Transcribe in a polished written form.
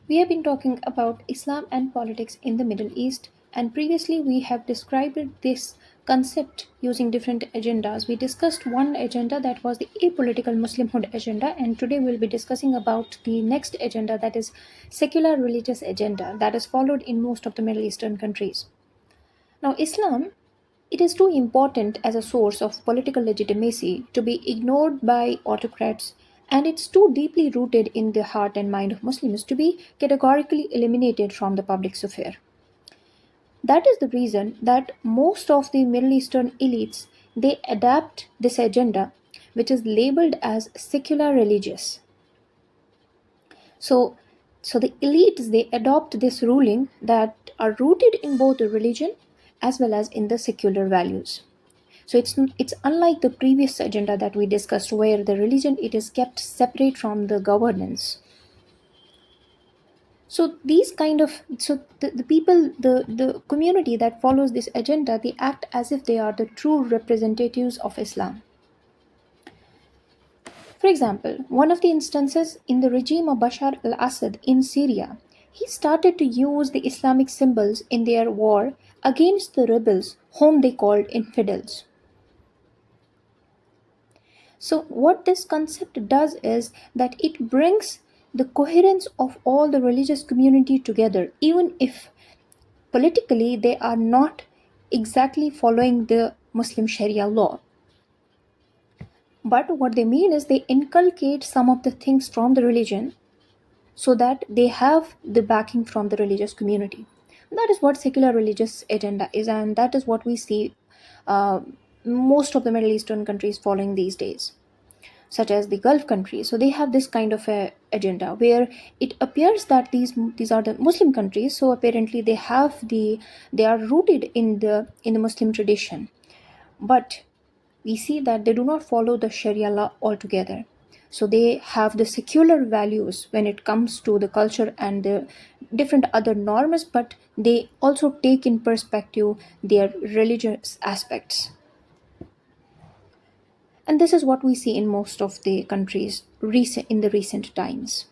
We have been talking about Islam and politics in the Middle East, and previously we have described this concept using different agendas. We discussed one agenda that was the apolitical Muslimhood agenda, and today we'll be discussing about the next agenda, that is secular religious agenda, that is followed in most of the Middle Eastern countries. Now, Islam, it is too important as a source of political legitimacy to be ignored by autocrats, and it's too deeply rooted in the heart and mind of Muslims to be categorically eliminated from the public sphere. That is the reason that most of the Middle Eastern elites they adapt this agenda, which is labeled as secular religious. So, so the elites they adopt this ruling that are rooted in both the religion as well as in the secular values. So it's unlike the previous agenda that we discussed, where the religion it is kept separate from the governance. So these kind of the people the community that follows this agenda they act as if they are the true representatives of Islam. For example, one of the instances in the regime of Bashar al-Assad in Syria, he started to use the Islamic symbols in their war against the rebels whom they called infidels. So, what this concept does is that it brings the coherence of all the religious community together, even if politically they are not exactly following the Muslim Sharia law. But what they mean is they inculcate some of the things from the religion so that they have the backing from the religious community. That is what secular religious agenda is, and that is what we see uh, most of the Middle Eastern countries following these days, such as the Gulf countries. So they have this kind of a agenda where it appears that these are the Muslim countries. So apparently they are rooted in the Muslim tradition, but we see that they do not follow the Sharia law altogether. So they have the secular values when it comes to the culture and the different other norms, but they also take in perspective their religious aspects. And this is what we see in most of the countries in the recent times.